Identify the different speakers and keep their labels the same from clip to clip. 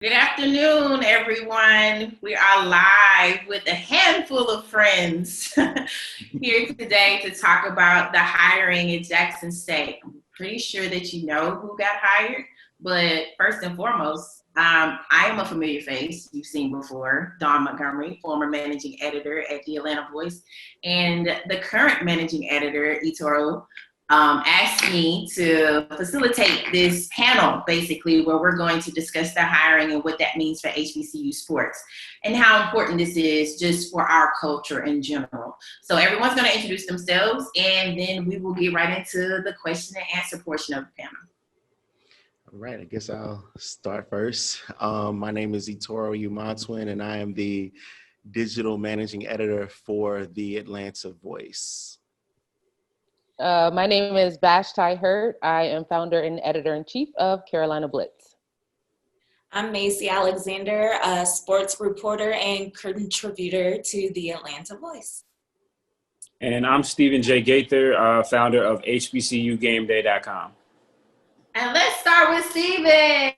Speaker 1: Good afternoon, everyone. We are live with a handful of friends here today to talk about the hiring at Jackson State. I'm pretty sure that you know who got hired, but first and foremost, I am a familiar face you've seen before, Dawn Montgomery, former managing editor at the Atlanta Voice, and the current managing editor, Itoro, asked me to facilitate this panel, basically, where we're going to discuss the hiring and what that means for HBCU sports and how important this is just for our culture in general. So everyone's going to introduce themselves, and then we will get right into the question and answer portion of the panel.
Speaker 2: All right, I guess I'll start first. My name is Itoro Umontuen, and I am the digital managing editor for the Atlanta Voice.
Speaker 3: My name is Vashti. I am founder and editor-in-chief of Carolina Blitz.
Speaker 4: I'm Macy Alexander, a sports reporter and contributor to the Atlanta Voice.
Speaker 5: And I'm Stephen J. Gaither, founder of HBCU Gameday.com.
Speaker 1: And let's start with Steven.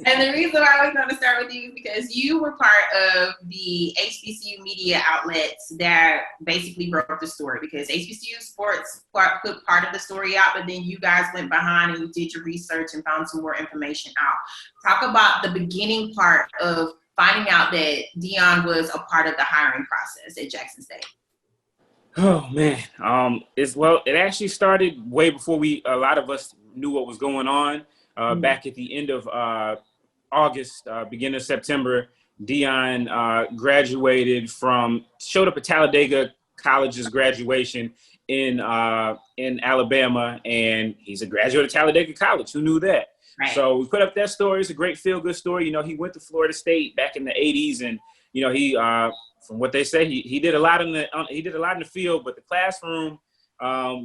Speaker 1: And the reason why we're going to start with you is because you were part of the HBCU media outlets that basically broke the story, because HBCU sports put part of the story out, but then you guys went behind and you did your research and found some more information out. Talk about the beginning part of finding out that Deion was a part of the hiring process at Jackson State.
Speaker 5: Oh man, it actually started way before a lot of us knew what was going on. Back at the end of August, beginning of September, Deion showed up at Talladega College's graduation in Alabama, and he's a graduate of Talladega College. Who knew that? Right. So we put up that story. It's a great feel-good story. You know, he went to Florida State back in the '80s, and you know he. From what they say, he did a lot in the field, but the classroom,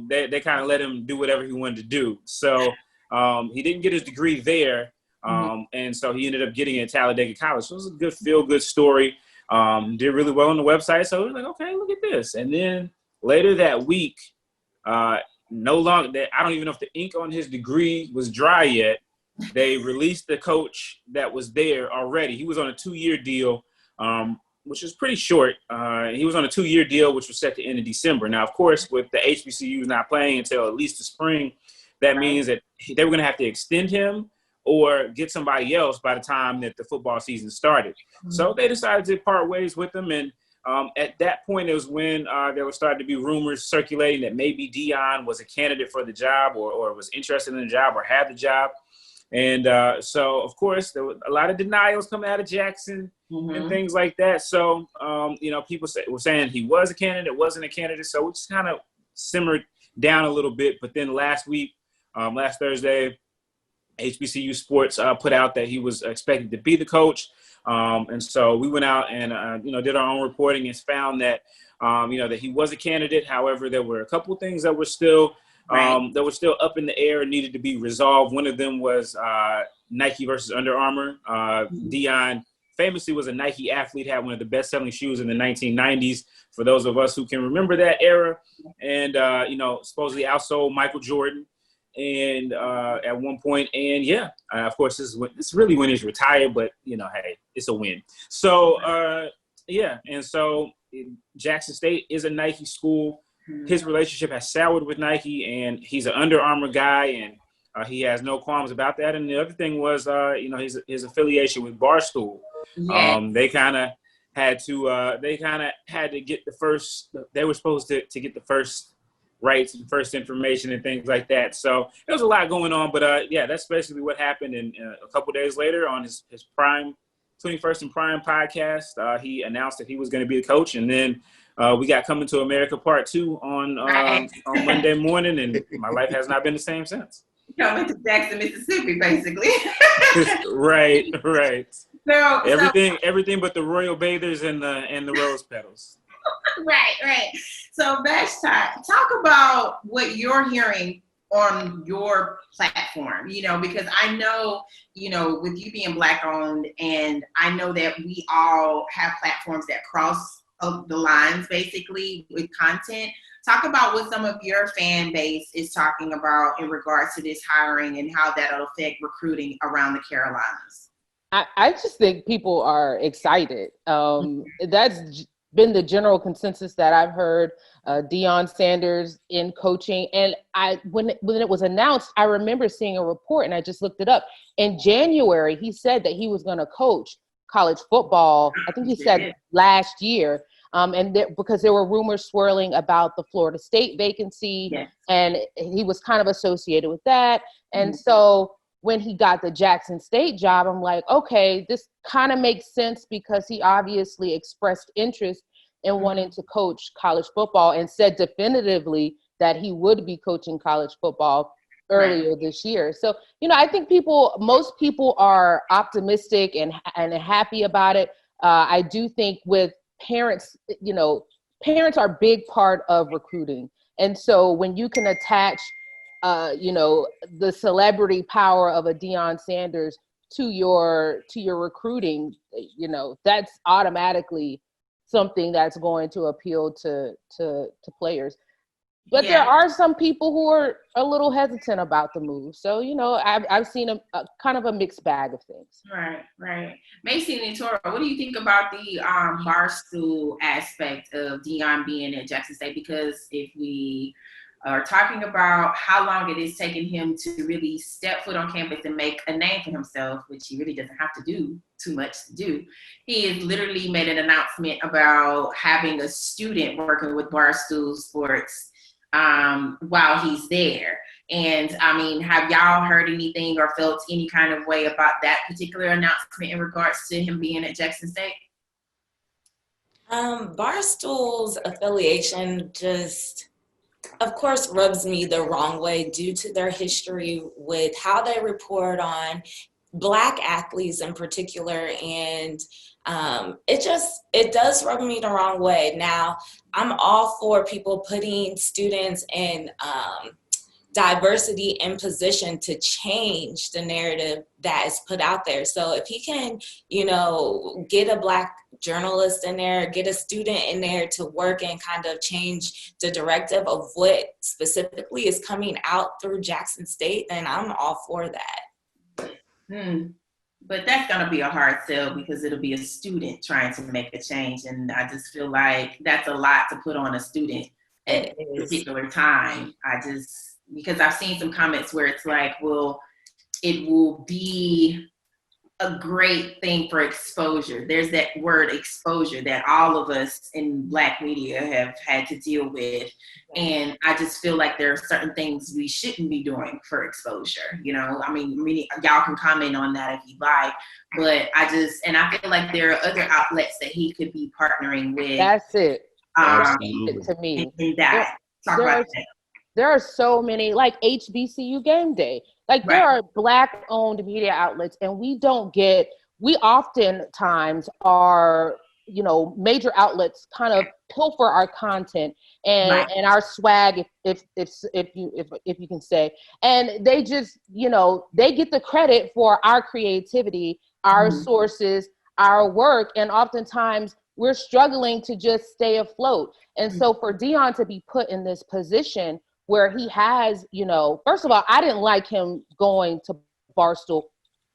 Speaker 5: they kind of let him do whatever he wanted to do. So he didn't get his degree there, and so he ended up getting it at Talladega College. So it was a good feel-good story. Did really well on the website. So we're like, okay, look at this. And then later that week, no longer, I don't even know if the ink on his degree was dry yet. They released the coach that was there already. He was on a 2-year deal. Which was pretty short. He was on a 2-year deal, which was set to end in December. Now, of course, with the HBCUs not playing until at least the spring, that means that they were going to have to extend him or get somebody else by the time that the football season started. So they decided to part ways with him. And at that point, it was when there were starting to be rumors circulating that maybe Deion was a candidate for the job or was interested in the job or had the job. And so, of course, there were a lot of denials coming out of Jackson and things like that. So, you know, people were saying he was a candidate, wasn't a candidate. So it just kind of simmered down a little bit. But then last Thursday, HBCU Sports put out that he was expected to be the coach. And so we went out and, did our own reporting and found that, that he was a candidate. However, there were a couple of things that were still up in the air and needed to be resolved. One of them was Nike versus Under Armour. Deion famously was a Nike athlete, had one of the best-selling shoes in the 1990s, for those of us who can remember that era. And, supposedly outsold Michael Jordan and at one point. And, of course, this is really when he's retired, but, hey, it's a win. So, and so Jackson State is a Nike school. His relationship has soured with Nike, and he's an Under Armour guy, and he has no qualms about that. And the other thing was, his affiliation with Barstool. Yes. They kind of had to get the first. They were supposed to get the first rights and first information and things like that. So there was a lot going on, but that's basically what happened. And a couple of days later, on his Prime 21st and Prime podcast, he announced that he was going to be the coach, and then. We got Coming to America Part 2 on Monday morning, and my life has not been the same since.
Speaker 1: Coming to Jackson, Mississippi, basically.
Speaker 5: Right.
Speaker 1: So
Speaker 5: everything but the royal bathers and the rose petals.
Speaker 1: Right. So Vashti, talk about what you're hearing on your platform, because I know, with you being Black owned, and I know that we all have platforms that cross of the lines basically with content. talk about what some of your fan base is talking about in regards to this hiring and how that'll affect recruiting around the Carolinas.
Speaker 3: I just think people are excited. That's been the general consensus that I've heard. Deion Sanders in coaching, and when it was announced, I remember seeing a report, and I just looked it up. In January, he said that he was going to coach college football. I think he said last year, because there were rumors swirling about the Florida State vacancy, and he was kind of associated with that, and so when he got the Jackson State job, I'm like, okay, this kind of makes sense because he obviously expressed interest in wanting to coach college football and said definitively that he would be coaching college football earlier this year. So, I think most people are optimistic and happy about it. I do think with parents, parents are a big part of recruiting. And so when you can attach the celebrity power of a Deion Sanders to your recruiting, that's automatically something that's going to appeal to players. But there are some people who are a little hesitant about the move. So, I've seen a kind of a mixed bag of things.
Speaker 1: Right. Macy and Itoro, what do you think about the barstool aspect of Deion being at Jackson State? Because if we are talking about how long it is taking him to really step foot on campus and make a name for himself, which he really doesn't have to do too much to do. He has literally made an announcement about having a student working with Barstool Sports while he's there. And I mean, have y'all heard anything or felt any kind of way about that particular announcement in regards to him being at Jackson State?
Speaker 4: Barstool's affiliation just, of course, rubs me the wrong way due to their history with how they report on Black athletes in particular. And it does rub me the wrong way. Now, I'm all for people putting students in diversity in position to change the narrative that is put out there. So if he can, get a Black journalist in there, get a student in there to work and kind of change the directive of what specifically is coming out through Jackson State, then I'm all for that.
Speaker 1: But that's going to be a hard sell because it'll be a student trying to make a change. And I just feel like that's a lot to put on a student at a particular time. Because I've seen some comments where it's like, well, it will be a great thing for exposure. There's that word exposure that all of us in Black media have had to deal with. And I just feel like there are certain things we shouldn't be doing for exposure. I mean, y'all can comment on that if you like, but I feel like there are other outlets that he could be partnering with.
Speaker 3: That's it. To me.
Speaker 1: Talk about that.
Speaker 3: There are so many, like HBCU Gameday. Like there are Black-owned media outlets, and we oftentimes are, major outlets kind of pilfer our content and our swag, if you can say, and they just, they get the credit for our creativity, our sources, our work, and oftentimes we're struggling to just stay afloat. And so for Deion to be put in this position where he has, first of all, I didn't like him going to Barstool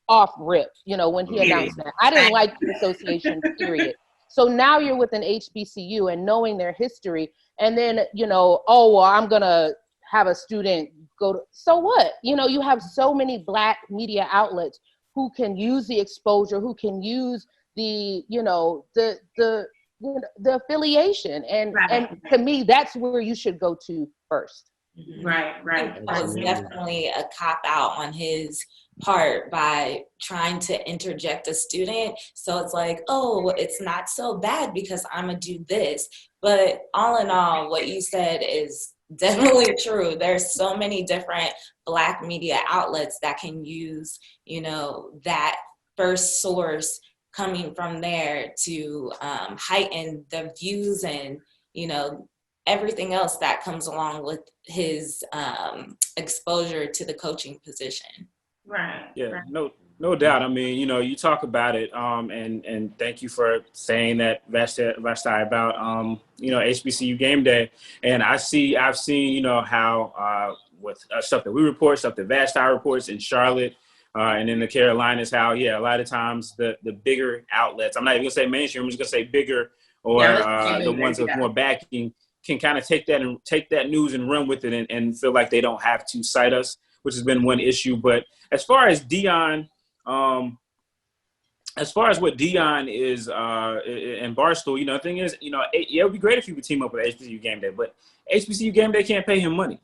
Speaker 3: off rip, when he announced that. I didn't like the association, period. So now you're with an HBCU and knowing their history, and then, I'm going to have a student go to, so what? You have so many Black media outlets who can use the exposure, who can use the, the affiliation. And to me, that's where you should go to first.
Speaker 1: Right.
Speaker 4: That was definitely a cop out on his part by trying to interject a student. So it's like, oh, it's not so bad because I'm going to do this. But all in all, what you said is definitely true. There's so many different Black media outlets that can use, that first source coming from there to heighten the views and, everything else that comes along with his exposure to the coaching position.
Speaker 1: Right.
Speaker 5: Yeah. No doubt. I mean, you talk about it, and thank you for saying that, Vashti, about, HBCU game day. And I've seen, how with stuff that we report, stuff that Vashti reports in Charlotte, and in the Carolinas, how, a lot of times the bigger outlets, I'm not even gonna say mainstream, I'm just gonna say bigger, or the ones with more backing, can kind of take that news and run with it, and feel like they don't have to cite us, which has been one issue. But as far as Deion, as far as what Deion is and Barstool, the thing is, it would be great if you could team up with HBCU Game Day, but HBCU Game Day can't pay him money,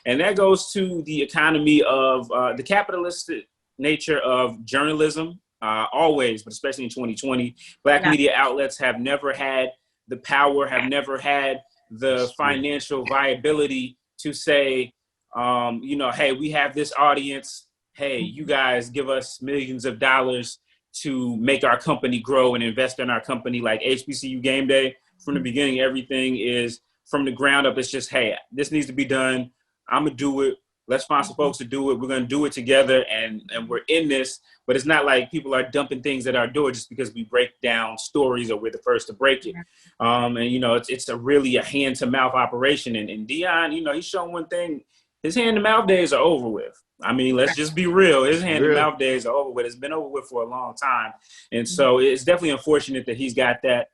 Speaker 5: and that goes to the economy of the capitalistic nature of journalism, always, but especially in 2020. Black media outlets have never had the power, have never had the financial viability to say, hey, we have this audience. Hey, you guys give us millions of dollars to make our company grow and invest in our company. Like HBCU Game Day, from the beginning, everything is from the ground up. It's just, hey, this needs to be done. I'm going to do it. Let's find some folks to do it. We're going to do it together, and we're in this. But it's not like people are dumping things at our door just because we break down stories or we're the first to break it. And, it's really a hand-to-mouth operation. And Deion, he's shown one thing. His hand-to-mouth days are over with. I mean, let's just be real. His hand-to-mouth days are over with. It's been over with for a long time. And so it's definitely unfortunate that he's got that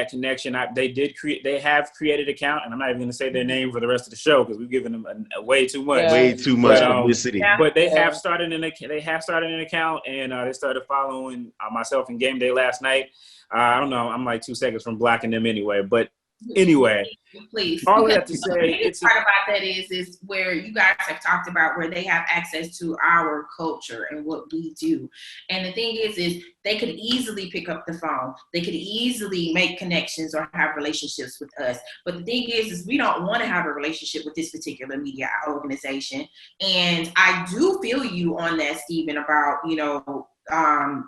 Speaker 5: connection. They have created an account, and I'm not even going to say their name for the rest of the show because we've given them way too much.
Speaker 3: Yeah.
Speaker 2: Way too much publicity.
Speaker 5: But they have started an account, and they started following myself and Game Day last night. I don't know. I'm like 2 seconds from blocking them anyway. But anyway,
Speaker 1: please.
Speaker 5: All I have to say,
Speaker 1: the part about that is where you guys have talked about where they have access to our culture and what we do. And the thing is they could easily pick up the phone. They could easily make connections or have relationships with us. But the thing is we don't want to have a relationship with this particular media organization. And I do feel you on that, Stephen, about,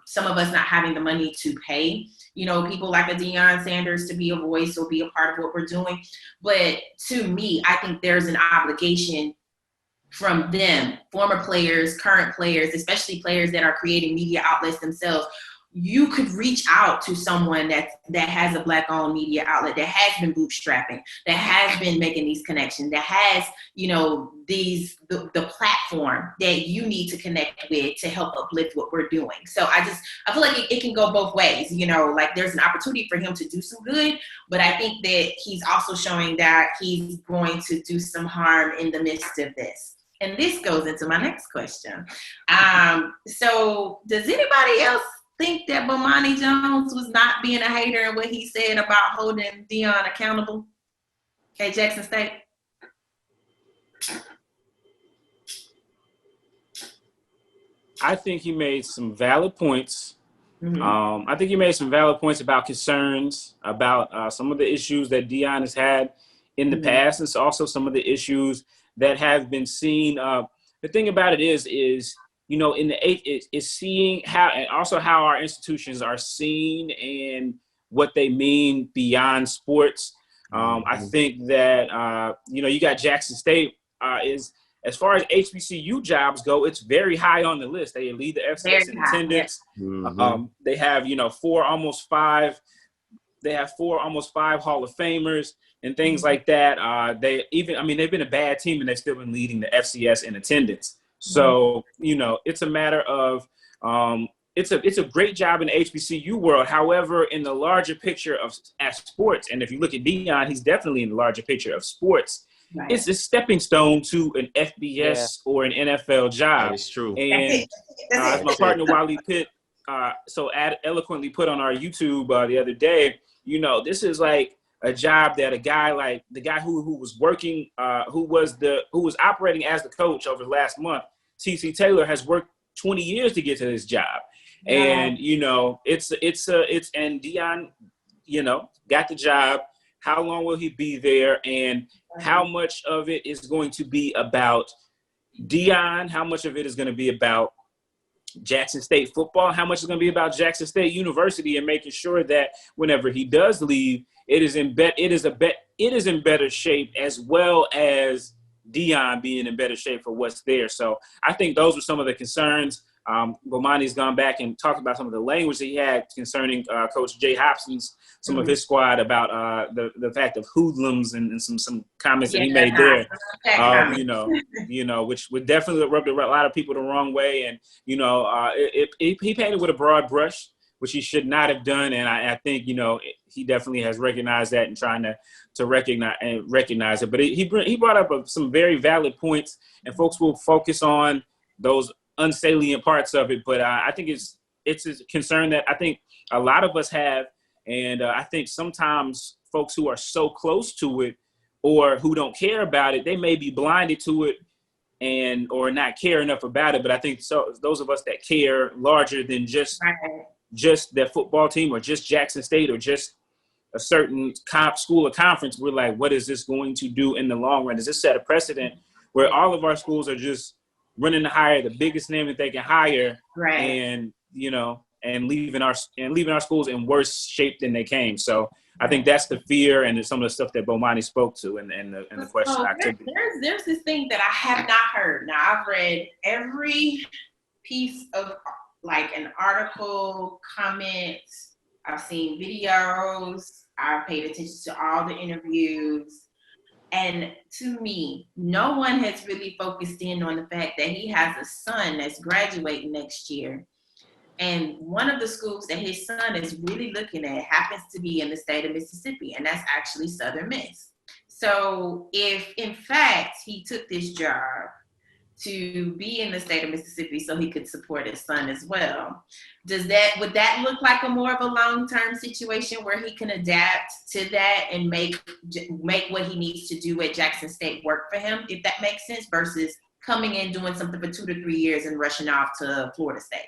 Speaker 1: some of us not having the money to pay, people like a Deion Sanders to be a voice or be a part of what we're doing. But to me, I think there's an obligation from them, former players, current players, especially players that are creating media outlets themselves. You could reach out to someone that has a Black-owned media outlet, that has been bootstrapping, that has been making these connections, that has, the platform that you need to connect with to help uplift what we're doing. So I feel like it can go both ways, like there's an opportunity for him to do some good, but I think that he's also showing that he's going to do some harm in the midst of this. And this goes into my next question. So does anybody else think that Bomani Jones was not being a hater in what he said about holding Deion accountable at Jackson State?
Speaker 5: I think he made some valid points.
Speaker 1: Mm-hmm.
Speaker 5: I think he made some valid points about concerns, about some of the issues that Deion has had in the past, and also some of the issues that have been seen. The thing about it is in the eighth is seeing how, and also how our institutions are seen and what they mean beyond sports. I think that, you got Jackson State is, as far as HBCU jobs go, it's very high on the list. They lead the FCS in attendance. They have, four almost five Hall of Famers and things like that. They've been a bad team and they've still been leading the FCS in attendance. So, it's a matter of, it's a great job in the HBCU world. However, in the larger picture of sports, and if you look at Deion, he's definitely in the larger picture of sports. Right. It's a stepping stone to an FBS or an NFL job.
Speaker 2: That is true.
Speaker 5: And as my partner Wally Pitt so eloquently put on our YouTube the other day, this is like a job that a guy like the guy who was working, who was operating as the coach over the last month, TC Taylor, has worked 20 years to get to this job. Yeah. And, and Deion, got the job. How long will he be there? And how much of it is going to be about Deion? How much of it is going to be about Jackson State football? How much is going to be about Jackson State University and making sure that whenever he does leave, it is in better shape, as well as Deion being in better shape for what's there. So I think those were some of the concerns Bomani's gone back and talked about some of the language that he had concerning Coach Jay Hobson's, some of his squad, about the fact of hoodlums and some comments that he made there. Which would definitely rub a lot of people the wrong way. And he painted with a broad brush, which he should not have done. And I think he definitely has recognized that and trying to recognize it. But he brought up some very valid points, and folks will focus on those unsalient parts of it. But I think it's a concern that I think a lot of us have. And I think sometimes folks who are so close to it or who don't care about it, they may be blinded to it or not care enough about it. But I think those of us that care larger than just their football team or just Jackson State or just a certain school or conference, we're like, what is this going to do in the long run? Does this set a precedent where all of our schools are just running to hire the biggest name that they can hire, and leaving our schools in worse shape than they came? So I think that's the fear and some of the stuff that Bomani spoke to in the question activity.
Speaker 1: There's this thing that I have not heard. Now, I've read every piece of like an article, comments. I've seen videos. I've paid attention to all the interviews. And to me, no one has really focused in on the fact that he has a son that's graduating next year. And one of the schools that his son is really looking at happens to be in the state of Mississippi, and that's actually Southern Miss. So if, in fact, he took this job to be in the state of Mississippi so he could support his son as well, would that look like a more of a long-term situation where he can adapt to that and make what he needs to do at Jackson State work for him, if that makes sense, versus coming in, doing something for 2 to 3 years and rushing off to Florida State?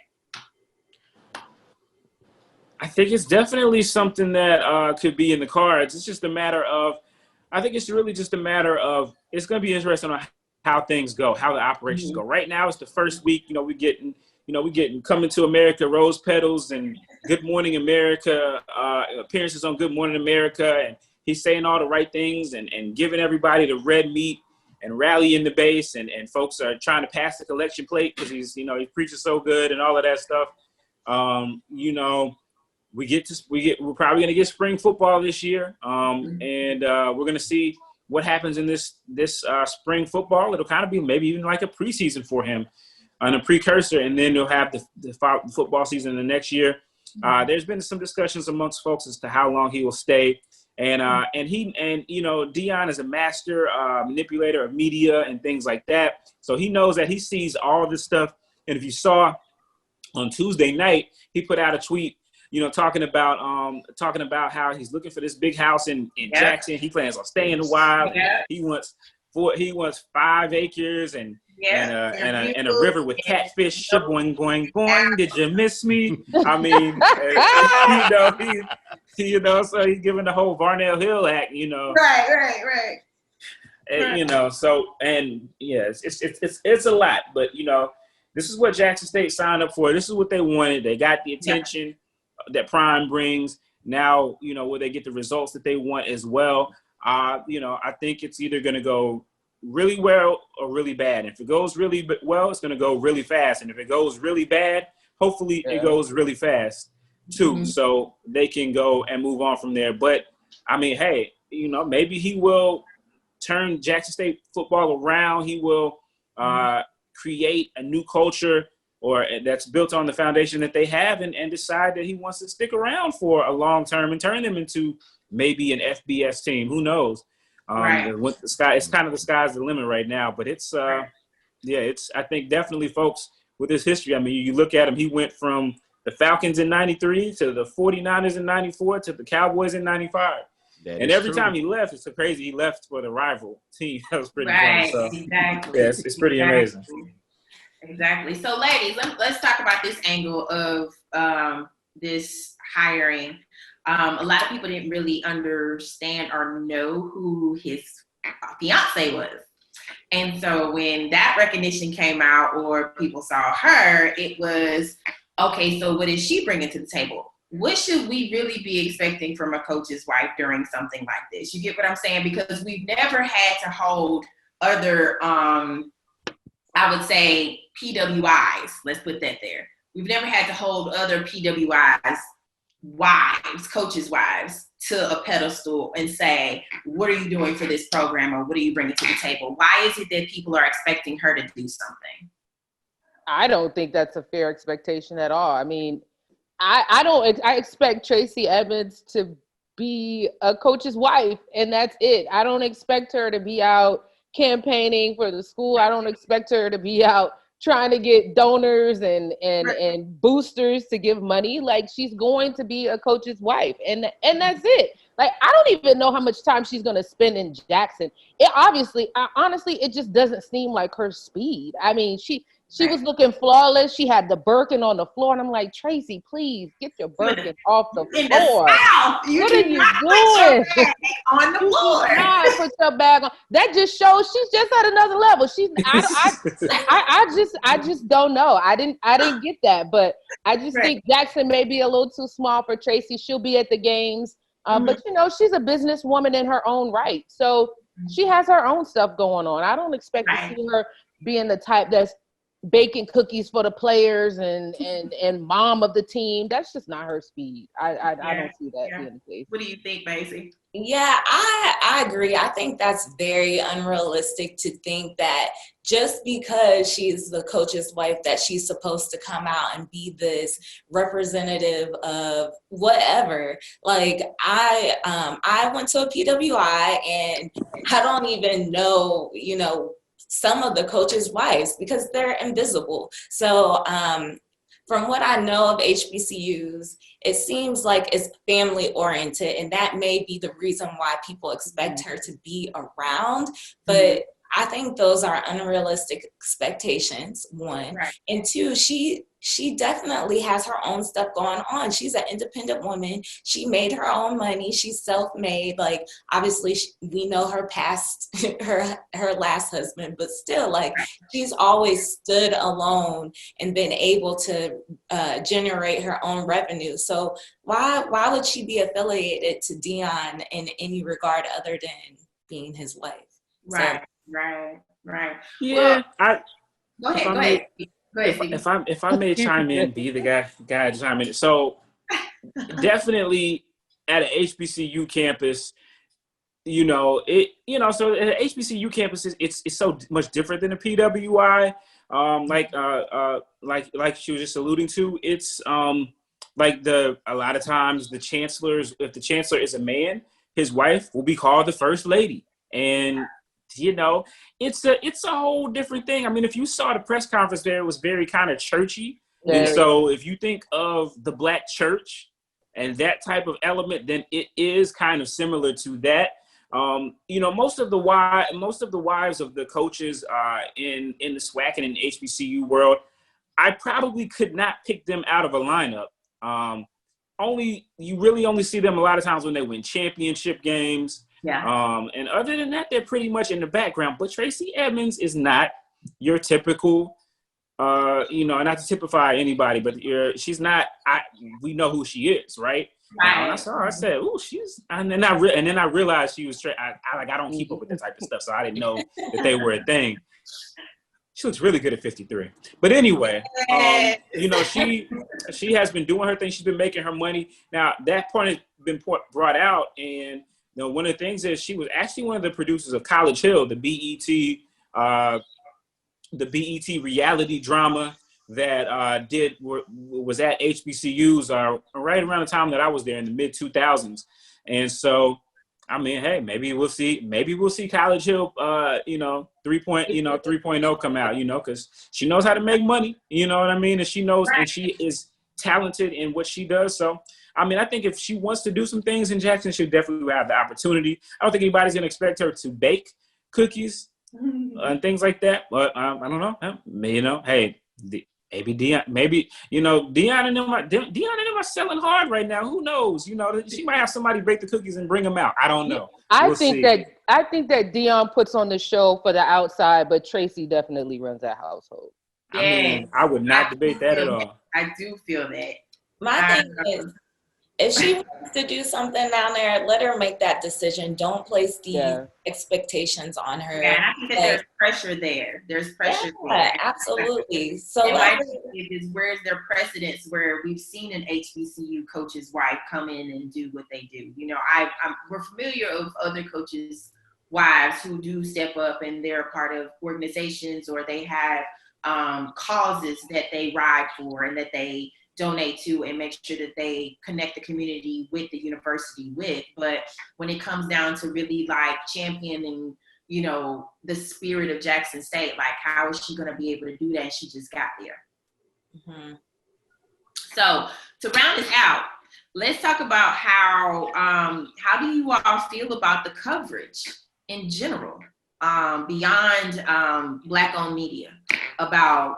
Speaker 5: I think it's definitely something that could be in the cards. It's just a matter of, I think it's really just a matter of, it's going to be interesting on how things go, how the operations go. Right now, it's the first week. We're getting Coming to America rose petals and Good Morning America appearances on Good Morning America, and he's saying all the right things and giving everybody the red meat and rallying the base, and folks are trying to pass the collection plate because he's he preaches so good and all of that stuff. We're probably going to get spring football this year, and we're going to see what happens in this spring football. It'll kind of be maybe even like a preseason for him and a precursor, and then they'll have the football season the next year. There's been some discussions amongst folks as to how long he will stay, and Deion is a master manipulator of media and things like that, so he knows that he sees all this stuff. And if you saw on Tuesday night, he put out a tweet, talking about how he's looking for this big house in Jackson. He plans on staying a while. He wants 5 acres and a river with catfish. Boing, boing, boing. Did you miss me? I mean, so he's giving the whole Varnell Hill act,
Speaker 1: Right.
Speaker 5: It's a lot, but this is what Jackson State signed up for. This is what they wanted. They got the attention that Prime brings. Now, will they get the results that they want as well? I think it's either going to go really well or really bad. If it goes really well, it's going to go really fast. And if it goes really bad, hopefully it goes really fast too. So they can go and move on from there. But I mean, hey, maybe he will turn Jackson State football around. He will create a new culture or that's built on the foundation that they have, and decide that he wants to stick around for a long term and turn them into maybe an FBS team. Who knows? With the sky, it's kind of the sky's the limit right now. But it's I think definitely folks with his history. I mean, you look at him. He went from the Falcons in '93 to the 49ers in '94 to the Cowboys in '95. And every time he left, it's so crazy. He left for the rival team. That was pretty fun. So,
Speaker 1: exactly.
Speaker 5: Yes, it's pretty amazing.
Speaker 1: Exactly. So, ladies, let's talk about this angle of this hiring. A lot of people didn't really understand or know who his fiance was. And so when that recognition came out or people saw her, it was, okay, so what is she bringing to the table? What should we really be expecting from a coach's wife during something like this? You get what I'm saying? Because we've never had to hold other I would say PWIs. Let's put that there. We've never had to hold other PWIs wives, coaches' wives, to a pedestal and say, what are you doing for this program, or what are you bringing to the table? Why is it that people are expecting her to do something?
Speaker 3: I don't think that's a fair expectation at all. I mean, I expect Tracy Edmonds to be a coach's wife, and that's it. I don't expect her to be out campaigning for the school. I don't expect her to be out trying to get donors and boosters to give money. Like, she's going to be a coach's wife, and that's it. Like, I don't even know how much time she's going to spend in Jackson. Honestly, it just doesn't seem like her speed. I mean, she was looking flawless. She had the Birkin on the floor, and I'm like, Tracy, please get your Birkin off the floor. What are you doing?
Speaker 1: On the floor.
Speaker 3: Put your bag on. That just shows she's just at another level. I just don't know. I didn't get that, but I just think Jackson may be a little too small for Tracy. She'll be at the games, but she's a businesswoman in her own right, so she has her own stuff going on. I don't expect to see her being the type that's baking cookies for the players and mom of the team. That's just not her speed. I don't see that being the case.
Speaker 1: What do you think, Macy?
Speaker 4: Yeah, I agree. I think that's very unrealistic to think that just because she's the coach's wife that she's supposed to come out and be this representative of whatever. Like, I went to a PWI, and I don't even know, some of the coaches' wives, because they're invisible. So from what I know of HBCUs, it seems like it's family oriented, and that may be the reason why people expect her to be around. But I think those are unrealistic expectations, one. And two, she definitely has her own stuff going on. She's an independent woman. She made her own money. She's self-made. Like, obviously, we know her past, her last husband, but still, like, she's always stood alone and been able to generate her own revenue. So why would she be affiliated to Deion in any regard other than being his wife?
Speaker 1: Right.
Speaker 5: Yeah.
Speaker 1: Well, go ahead.
Speaker 5: If I may chime in, be the guy to chime in. So definitely at an HBCU campus, so at an HBCU campus, it's so much different than a PWI. Like she was just alluding to, it's a lot of times the chancellors, if the chancellor is a man, his wife will be called the first lady, and it's a whole different thing. I mean, if you saw the press conference there, it was very kind of churchy. Yeah. And so if you think of the Black church and that type of element, then it is kind of similar to that. Most of the wives of the coaches in the SWAC and in the HBCU world, I probably could not pick them out of a lineup. You really only see them a lot of times when they win championship games. Yeah. And other than that, they're pretty much in the background. But Tracy Edmonds is not your typical, not to typify anybody, but she's not. We know who she is, right? Right. And I saw her, I said, "Ooh, she's." And then I realized she was straight. I don't keep up with that type of stuff, so I didn't know that they were a thing. She looks really good at 53. But anyway, she has been doing her thing. She's been making her money. Now that point has been brought out, and one of the things is she was actually one of the producers of College Hill, the BET reality drama that was at HBCUs right around the time that I was there in the mid 2000s. And so, I mean, hey, maybe we'll see College Hill, 3.0 come out, because she knows how to make money, you know what I mean? And she knows, and she is talented in what she does. So, I mean, I think if she wants to do some things in Jackson, she'll definitely have the opportunity. I don't think anybody's going to expect her to bake cookies and things like that. But I don't know. Hey, maybe Deion, Deion and them are selling hard right now. Who knows? She might have somebody bake the cookies and bring them out. I don't know.
Speaker 3: I think that Deion puts on the show for the outside, but Tracy definitely runs that household.
Speaker 5: I mean, I would not debate that at all.
Speaker 1: I do feel that.
Speaker 4: My thing is, If she wants to do something down there, let her make that decision. Don't place these expectations on her.
Speaker 1: Yeah, and I think that there's pressure there. There's pressure
Speaker 4: Yeah,
Speaker 1: there.
Speaker 4: absolutely. So
Speaker 1: and my question is, where's their precedence where we've seen an HBCU coach's wife come in and do what they do? You know, we're familiar of other coaches' wives who do step up and they're a part of organizations or they have causes that they ride for and that they donate to and make sure that they connect the community with the university with. But when it comes down to really like championing, you know, the spirit of Jackson State, like how is she going to be able to do that? And she just got there. Mm-hmm. So to round this out, let's talk about how do you all feel about the coverage in general, beyond Black-owned media, about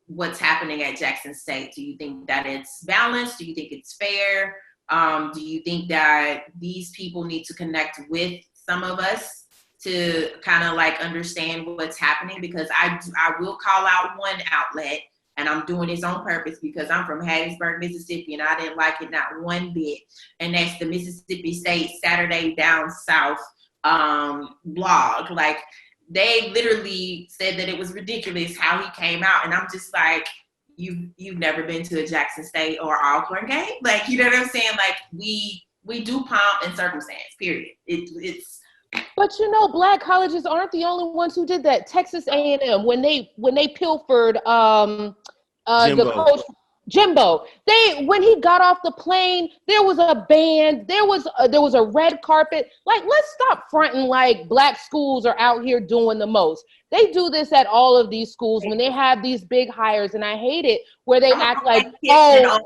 Speaker 1: what's happening at Jackson State? Do you think that it's balanced? Do you think it's fair? Do you think that these people need to connect with some of us to kind of like understand what's happening? Because I will call out one outlet, and I'm doing this on purpose because I'm from Hattiesburg, Mississippi, and I didn't like it not one bit. And that's the Mississippi State Saturday Down South blog. Like, they literally said that it was ridiculous how he came out, and I'm just like, you've never been to a Jackson State or Alcorn game, like, you know what I'm saying? Like, we do pomp and circumstance. Period. It's.
Speaker 3: But you know, Black colleges aren't the only ones who did that. Texas A&M, when they pilfered the coach Jimbo, when he got off the plane, there was a band, there was a red carpet. Like, let's stop fronting like Black schools are out here doing the most. They do this at all of these schools when they have these big hires, and I hate it where they act like, oh, yeah,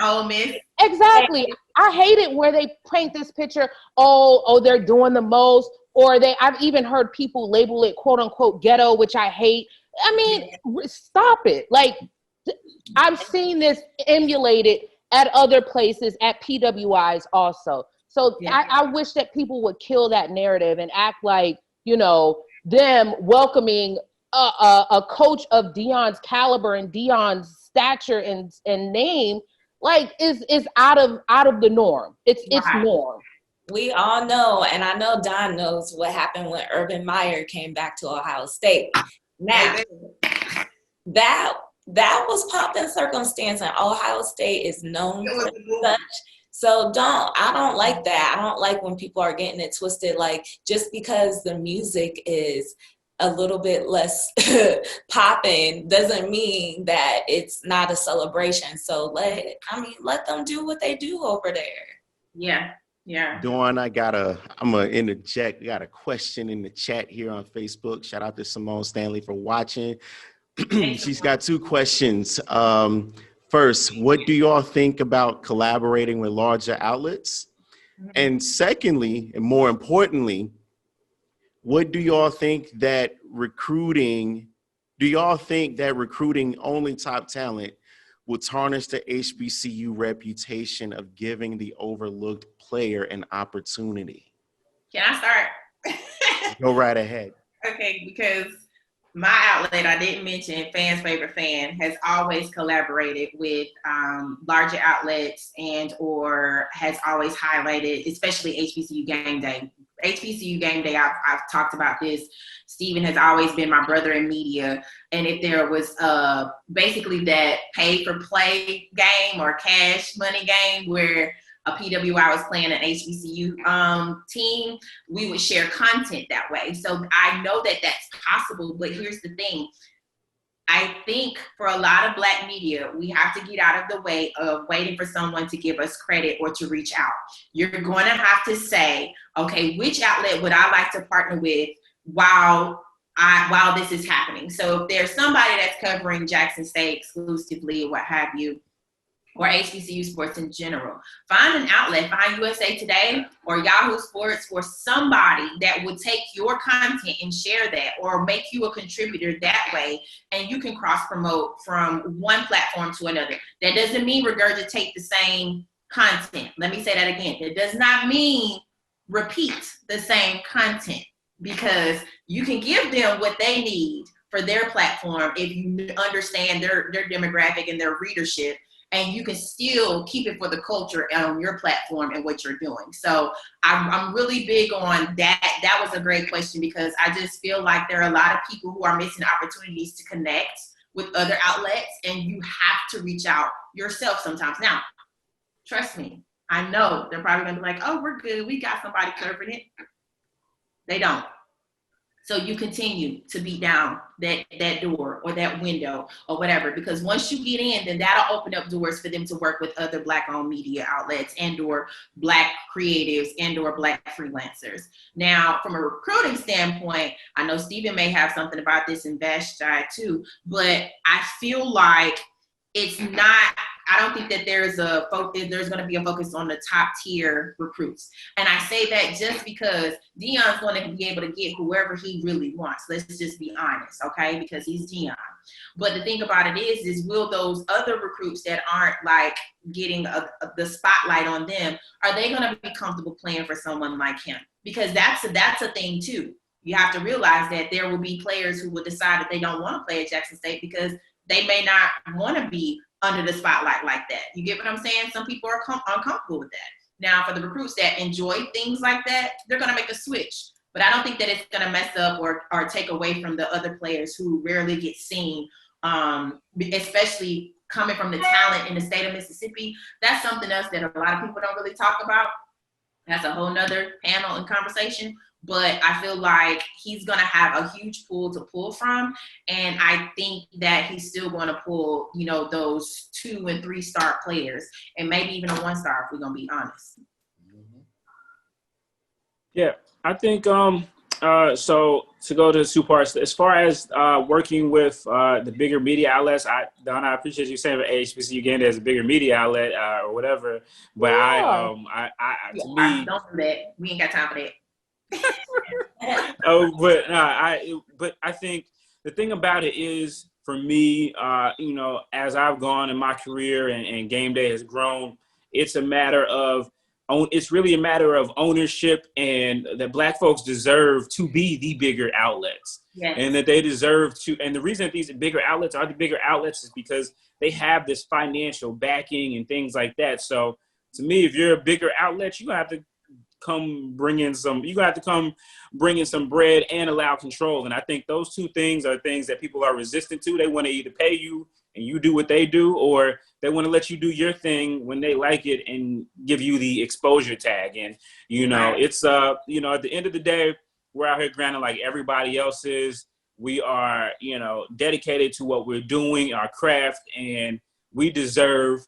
Speaker 1: Ole Miss.
Speaker 3: Exactly. I hate it where they paint this picture, oh, they're doing the most, or I've even heard people label it quote unquote ghetto, which I hate. I mean, stop it. Like, I've seen this emulated at other places, at PWIs also. So yeah. I wish that people would kill that narrative and act like, you know, them welcoming a coach of Deion's caliber and Deion's stature and name, like, is out of the norm. It's norm.
Speaker 4: We all know, and I know Don knows what happened when Urban Meyer came back to Ohio State. Now, that was pomp and circumstance, and Ohio State is known for such. So I don't like that. I don't like when people are getting it twisted. Like, just because the music is a little bit less popping doesn't mean that it's not a celebration. So let them do what they do over there.
Speaker 1: Yeah. Yeah.
Speaker 2: Dawn, I'm gonna interject. We got a question in the chat here on Facebook. Shout out to Simone Stanley for watching. She's got two questions. First, what do you all think about collaborating with larger outlets? Mm-hmm. And secondly, and more importantly, what do you all think that recruiting only top talent will tarnish the HBCU reputation of giving the overlooked player an opportunity?
Speaker 1: Can I start?
Speaker 2: Go right ahead.
Speaker 1: Okay, because my outlet, I didn't mention, Fan's Favorite Fan, has always collaborated with larger outlets or has always highlighted, especially HBCU Gameday. HBCU Gameday, I've talked about this. Steven has always been my brother in media. And if there was basically that pay-for-play game or cash money game where a PWI was playing an HBCU team, we would share content that way. So I know that that's possible, but here's the thing. I think for a lot of Black media, we have to get out of the way of waiting for someone to give us credit or to reach out. You're going to have to say, okay, which outlet would I like to partner with while this is happening? So if there's somebody that's covering Jackson State exclusively or what have you, or HBCU sports in general, find an outlet, find USA Today or Yahoo Sports or somebody that would take your content and share that or make you a contributor that way, and you can cross-promote from one platform to another. That doesn't mean regurgitate the same content. Let me say that again. It does not mean repeat the same content, because you can give them what they need for their platform if you understand their demographic and their readership. and you can still keep it for the culture on your platform and what you're doing. So I'm really big on that. That was a great question, because I just feel like there are a lot of people who are missing opportunities to connect with other outlets, and you have to reach out yourself sometimes. Now, trust me, I know they're probably gonna be like, oh, we're good, we got somebody covering it. They don't. So you continue to beat down that door or that window or whatever, because once you get in, then that'll open up doors for them to work with other Black-owned media outlets and or Black creatives and or Black freelancers. Now, from a recruiting standpoint, I know Stephen may have something about this in Vashti too, but I feel like it's not, I don't think that there's going to be a focus on the top tier recruits. And I say that just because Deion's going to be able to get whoever he really wants. Let's just be honest, okay? Because he's Deion. But the thing about it is will those other recruits that aren't like getting the spotlight on them, are they going to be comfortable playing for someone like him? Because that's a thing too. You have to realize that there will be players who will decide that they don't want to play at Jackson State because they may not want to be under the spotlight like that. You get what I'm saying? Some people are uncomfortable with that. Now, for the recruits that enjoy things like that, they're going to make a switch. But I don't think that it's going to mess up or take away from the other players who rarely get seen, especially coming from the talent in the state of Mississippi. That's something else that a lot of people don't really talk about. That's a whole nother panel and conversation. But I feel like he's going to have a huge pool to pull from. And I think that he's still going to pull, those 2 and 3 star players, and maybe even a 1-star if we're going to be honest.
Speaker 5: Yeah, I think, so to go to 2 parts, as far as working with the bigger media outlets, Donna, I appreciate you saying that HBCU Gameday is a bigger media outlet or whatever. But
Speaker 1: yeah.
Speaker 5: To me,
Speaker 1: don't do that. We ain't got time for that.
Speaker 5: But I think the thing about it is, for me, as I've gone in my career and Gameday has grown, it's really a matter of ownership, and that Black folks deserve to be the bigger outlets. Yes. And that they deserve to. And the reason that these bigger outlets are the bigger outlets is because they have this financial backing and things like that. So to me, if you're a bigger outlet, you're gonna have to come bring in some bread and allow control. And I think those 2 things are things that people are resistant to. They want to either pay you and you do what they do, or they want to let you do your thing when they like it and give you the exposure tag. And, it's, at the end of the day, we're out here grinding like everybody else is. We are, dedicated to what we're doing, our craft, and we deserve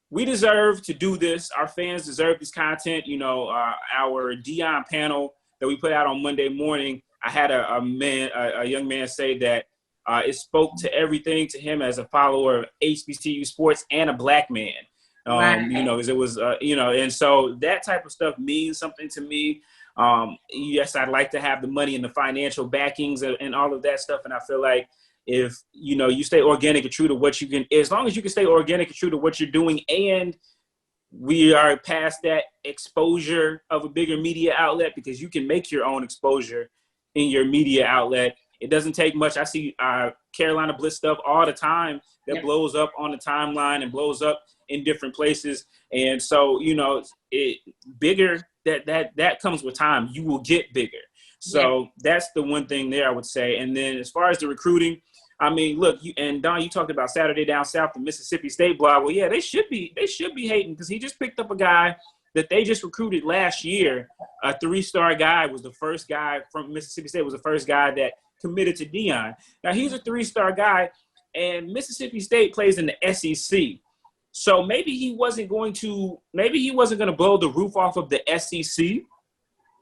Speaker 5: to do this. Our fans deserve this content. Our Deion panel that we put out on Monday morning, I had a young man say that it spoke to everything to him as a follower of HBCU sports and a Black man. Because it was, and so that type of stuff means something to me. Yes, I'd like to have the money and the financial backings and all of that stuff. And I feel like if, you stay organic and true to what you can, as long as you can stay organic and true to what you're doing, and we are past that exposure of a bigger media outlet, because you can make your own exposure in your media outlet. It doesn't take much. I see Carolina Blitz stuff all the time that blows up on the timeline and blows up in different places. And so, bigger, that comes with time. You will get bigger. So that's the one thing there I would say. And then as far as the recruiting, I mean, look, Don, you talked about Saturday Down South, the Mississippi State blog. Well, yeah, they should be hating, because he just picked up a guy that they just recruited last year. A 3-star guy was the first guy from Mississippi State, was the first guy that committed to Deion. Now, he's a 3-star guy, and Mississippi State plays in the SEC. So maybe he wasn't going to blow the roof off of the SEC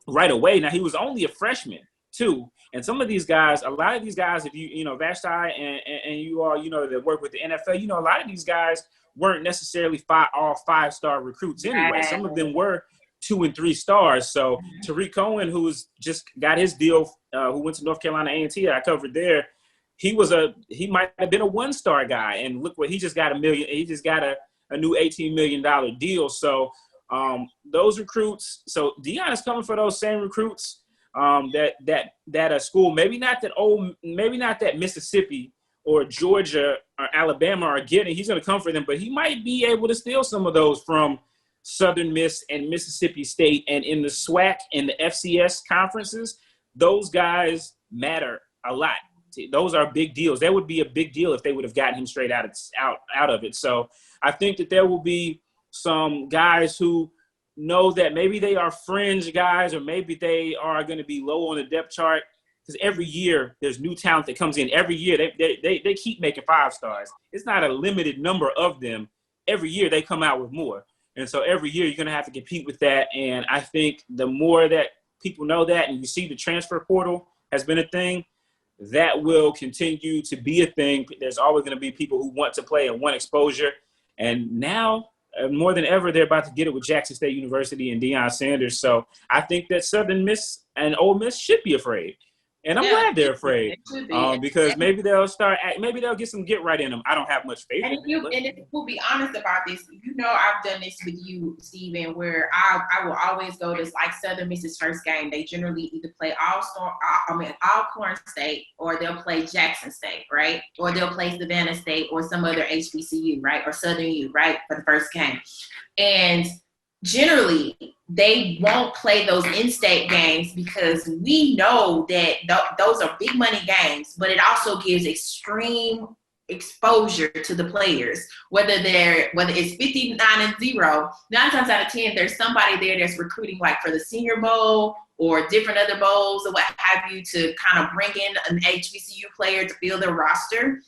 Speaker 5: right away. Now, he was only a freshman too. And some of these guys, a lot of these guys, if Vashti and you all, that work with the NFL, a lot of these guys weren't necessarily all 5-star recruits anyway. Some of them were 2 and 3 stars. So Tariq Cohen, who's just got his deal, who went to North Carolina A&T, I covered there, he might have been a 1-star guy. And look what he just got a new $18 million deal. So those recruits, so Deion is coming for those same recruits that a school, maybe not that Mississippi or Georgia or Alabama are getting, he's going to come for them, but he might be able to steal some of those from Southern Miss and Mississippi State. And in the SWAC and the FCS conferences, those guys matter a lot. Those are big deals. That would be a big deal if they would have gotten him straight out of it. So I think that there will be some guys who know that maybe they are fringe guys, or maybe they are going to be low on the depth chart, because every year there's new talent that comes in. Every year they keep making 5 stars. It's not a limited number of them. Every year they come out with more. And so every year you're going to have to compete with that. And I think the more that people know that, and you see the transfer portal has been a thing, that will continue to be a thing. There's always going to be people who want to play and want exposure. And now, more than ever, they're about to get it with Jackson State University and Deion Sanders. So I think that Southern Miss and Ole Miss should be afraid. And I'm glad they're afraid, because maybe they'll get some get right in them. I don't have much faith.
Speaker 1: And we'll be honest about this. You know, I've done this with you, Steven, where I will always go to, like, Southern Miss's first game. They generally either play Alcorn State, or they'll play Jackson State, right? Or they'll play Savannah State or some other HBCU, right? Or Southern U, right? For the first game. And generally, they won't play those in-state games because we know that those are big money games, but it also gives extreme exposure to the players. Whether it's 59-0, 9 times out of 10, there's somebody there that's recruiting, like, for the Senior Bowl or different other bowls or what have you, to kind of bring in an HBCU player to fill their roster.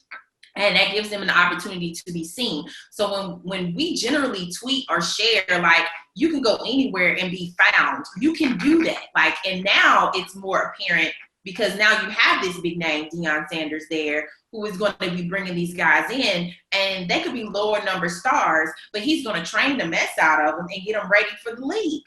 Speaker 1: And that gives them an opportunity to be seen. So when we generally tweet or share, like, you can go anywhere and be found, you can do that. Like, and now it's more apparent because now you have this big name, Deion Sanders, there, who is going to be bringing these guys in, and they could be lower number stars, but he's going to train the mess out of them and get them ready for the league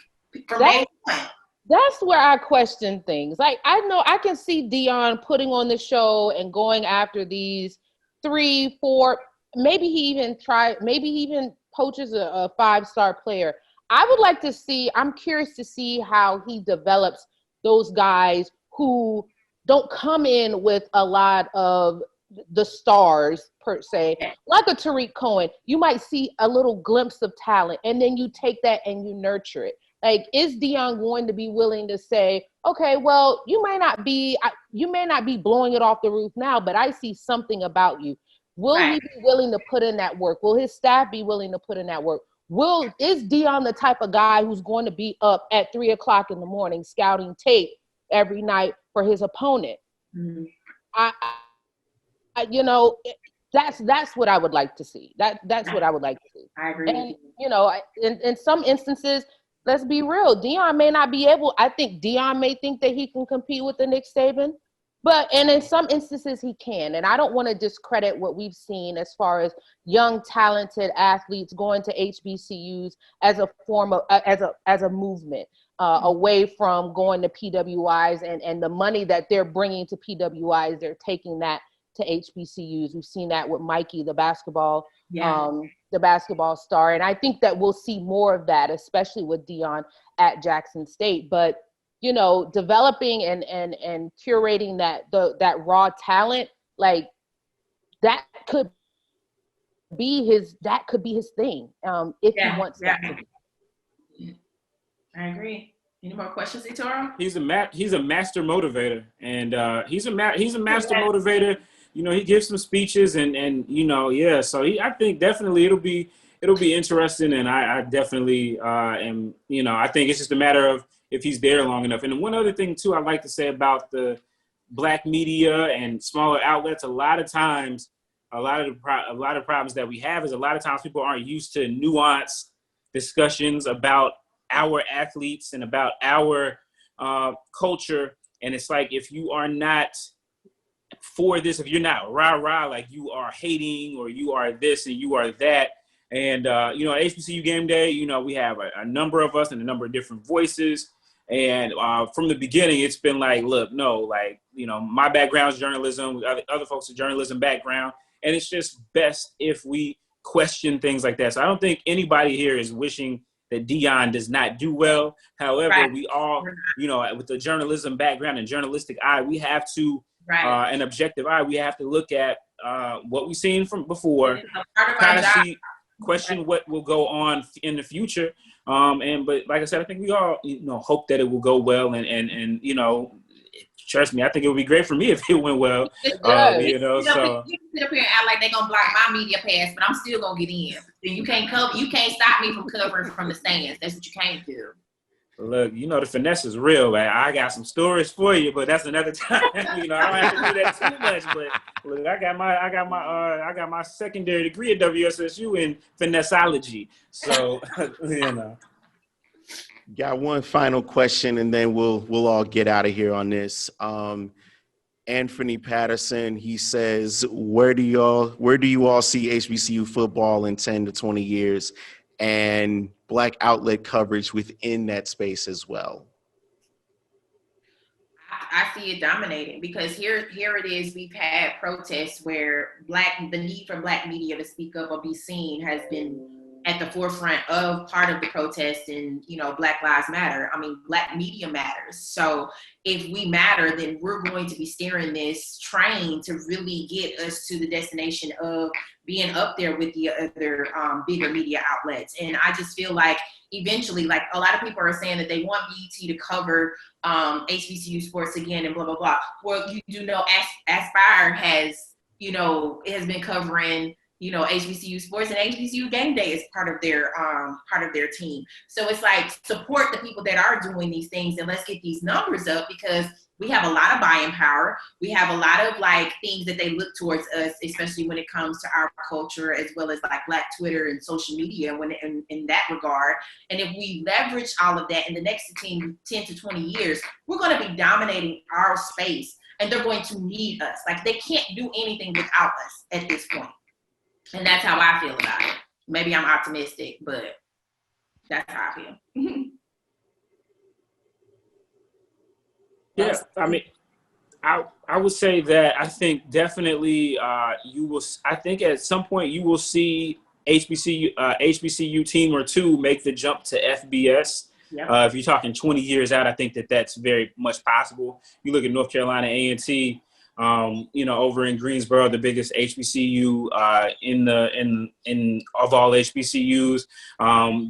Speaker 1: from day one.
Speaker 3: That's where I question things. Like, I know I can see Deion putting on the show and going after these 3, 4, maybe he even poaches a 5-star player. I would like to see, I'm curious to see how he develops those guys who don't come in with a lot of the stars per se, like a Tariq Cohen. You might see a little glimpse of talent, and then you take that and you nurture it. Like, is Deion going to be willing to say, okay, well, you may not be blowing it off the roof now, but I see something about you. Will he be willing to put in that work? Will his staff be willing to put in that work? Is Deion the type of guy who's going to be up at 3 o'clock in the morning scouting tape every night for his opponent? Mm-hmm. That's what I would like to see. That's what I would like to see.
Speaker 1: I agree.
Speaker 3: And, in some instances, let's be real, Deion may not be able, I think Deion may think that he can compete with the Nick Saban, and in some instances he can. And I don't want to discredit what we've seen as far as young, talented athletes going to HBCUs as a form of, as a movement, away from going to PWIs and the money that they're bringing to PWIs, they're taking that to HBCUs. We've seen that with Mikey, the basketball star. And I think that we'll see more of that, especially with Deion at Jackson State. But, developing and curating that raw talent, like, that could be his thing, if he wants that to be.
Speaker 1: I agree. Any more questions, Itoro?
Speaker 5: He's a master motivator, and he's a master motivator. He gives some speeches and So I think definitely it'll be interesting, and I definitely am. I think it's just a matter of if he's there long enough. And one other thing too, I'd like to say about the Black media and smaller outlets. A lot of times, a lot of problems that we have is a lot of times people aren't used to nuanced discussions about our athletes and about our culture. And it's like, if you are not for this, if you're not rah-rah, like you are hating or you are this and you are that. And, at HBCU Game Day, we have a number of us and a number of different voices. And from the beginning, it's been like, look, no, like, my background is journalism, other folks' journalism background. And it's just best if we question things like that. So I don't think anybody here is wishing that Deion does not do well. However, we all, with the journalism background and journalistic eye, we have to, an objective eye, we have to look at what we've seen from before, kind of question what will go on in the future. But like I said, I think we all, hope that it will go well, and trust me, I think it would be great for me if it went well.
Speaker 1: So
Speaker 5: you can sit up
Speaker 1: here and act like they're gonna block my media pass, but I'm still gonna get in. You can't stop me from covering from the stands. That's what you can't do.
Speaker 5: Look, the finesse is real. Man. I got some stories for you, but that's another time. I don't have to do that too much. But look, I got my secondary degree at WSSU in finessology. So
Speaker 2: Got one final question, and then we'll all get out of here on this. Anthony Patterson, he says, where do you all see HBCU football in 10 to 20 years, and Black outlet coverage within that space as well?
Speaker 1: I see it dominating, because here it is. We've had protests where the need for Black media to speak up or be seen has been at the forefront of part of the protest, and Black Lives Matter. I mean, Black media matters. So if we matter, then we're going to be steering this train to really get us to the destination of being up there with the other bigger media outlets. And I just feel like eventually, like a lot of people are saying that they want BET to cover HBCU sports again and blah, blah, blah. Well, you do know Aspire has been covering HBCU sports, and HBCU Gameday is part of their team. So it's like, support the people that are doing these things, and let's get these numbers up, because we have a lot of buying power. We have a lot of things that they look towards us, especially when it comes to our culture, as well as Black Twitter and social media in that regard. And if we leverage all of that in the next 10 to 20 years, we're going to be dominating our space, and they're going to need us. They can't do anything without us at this point. And that's how I feel about it. Maybe I'm optimistic, but that's how I feel.
Speaker 5: Yeah, I mean, I would say that I think definitely you will. I think at some point you will see HBCU team or two make the jump to FBS. Yeah. If you're talking 20 years out, I think that's very much possible. You look at North Carolina A&T. Over in Greensboro, the biggest HBCU of all HBCUs,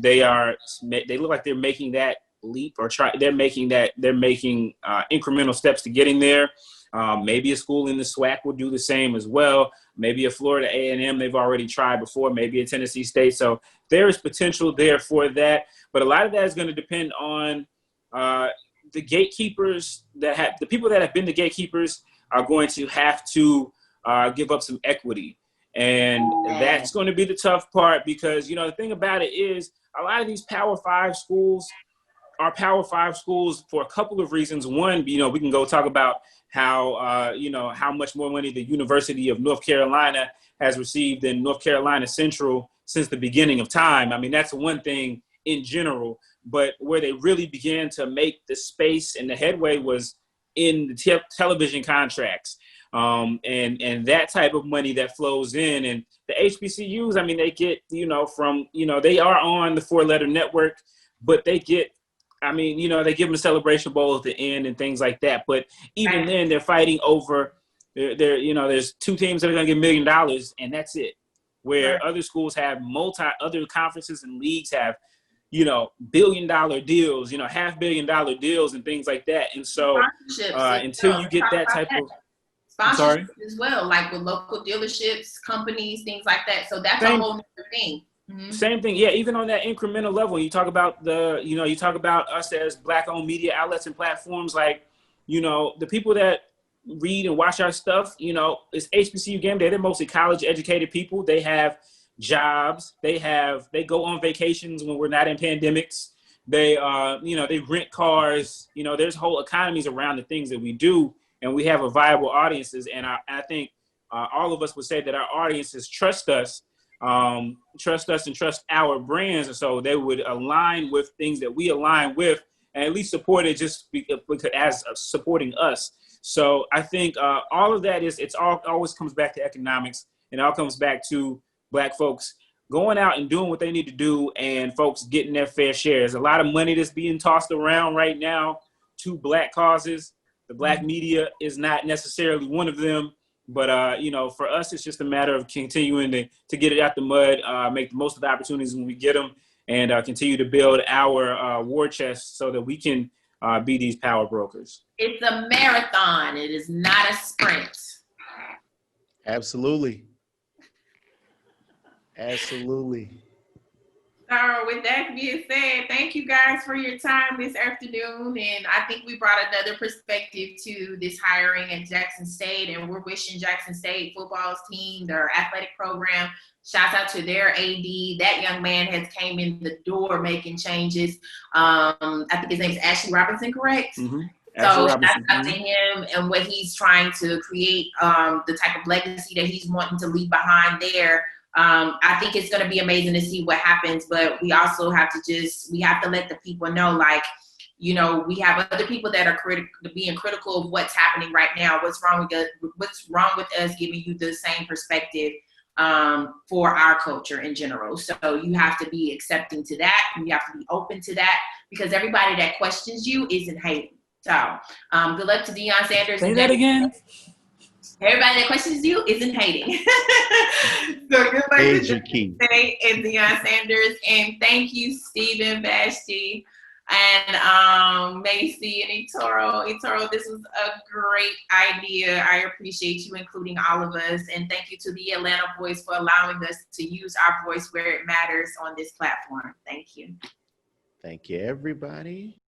Speaker 5: they look like they're making that leap, or they're making incremental steps to getting there. Maybe a school in the SWAC will do the same as well. Maybe a Florida A&M they've already tried before. Maybe a Tennessee State. So there is potential there for that, but a lot of that is going to depend on the gatekeepers the people that have been the gatekeepers are going to have to give up some equity. And that's going to be the tough part, because, the thing about it is a lot of these Power 5 schools are Power 5 schools for a couple of reasons. One, we can go talk about how, how much more money the University of North Carolina has received than North Carolina Central since the beginning of time. I mean, that's one thing in general, but where they really began to make the space and the headway was in the television contracts, and that type of money that flows in. And the HBCUs, I mean, they get, they are on the 4-letter network, but they get, they give them a Celebration Bowl at the end and things like that. But even then, they're fighting over, there's two teams that are going to get $1 million, and that's it. Where other schools have other conferences and leagues have, $1 billion deals, $500 million deals and things like that. And so until you get that type of
Speaker 1: sponsorships as well, with local dealerships, companies, things like that. So that's a whole other thing. Mm-hmm.
Speaker 5: Same thing. Yeah. Even on that incremental level, you talk about you talk about us as Black-owned media outlets and platforms, the people that read and watch our stuff, it's HBCU Gameday. They're mostly college educated people. They have jobs. They go on vacations when we're not in pandemics. They they rent cars. There's whole economies around the things that we do, and we have a viable audiences. And I think all of us would say that our audiences trust us and trust our brands, and so they would align with things that we align with, and at least support it just as supporting us. So I think all of that always comes back to economics, and it all comes back to Black folks going out and doing what they need to do, and folks getting their fair share. There's a lot of money that's being tossed around right now to Black causes. The Black media is not necessarily one of them. But, you know, for us, it's just a matter of continuing to get it out the mud, make the most of the opportunities when we get them, and continue to build our war chest so that we can be these power brokers.
Speaker 1: It's a marathon. It is not a sprint.
Speaker 2: Absolutely. Absolutely.
Speaker 1: So with that being said, thank you guys for your time this afternoon. And I think we brought another perspective to this hiring at Jackson State. And we're wishing Jackson State football's team, their athletic program, shouts out to their AD. That young man has came in the door making changes. I think his name is Ashley Robinson, correct?
Speaker 5: Mm-hmm.
Speaker 1: So shout out to him and what he's trying to create, the type of legacy that he's wanting to leave behind there. I think it's going to be amazing to see what happens, but we also have to we have to let the people know, like, you know, we have other people that are being critical of what's happening right now. What's wrong with us giving you the same perspective for our culture in general. So you have to be accepting to that. You have to be open to that, because everybody that questions you isn't hating. So good luck to Deion Sanders.
Speaker 5: Say that again.
Speaker 1: Everybody that questions you isn't hating. So good luck to Gameday and Deion Sanders. And thank you, Stephen, Vashti, and Macy and Itoro. Itoro, this was a great idea. I appreciate you including all of us. And thank you to the Atlanta Voice for allowing us to use our voice where it matters on this platform. Thank you.
Speaker 2: Thank you, everybody.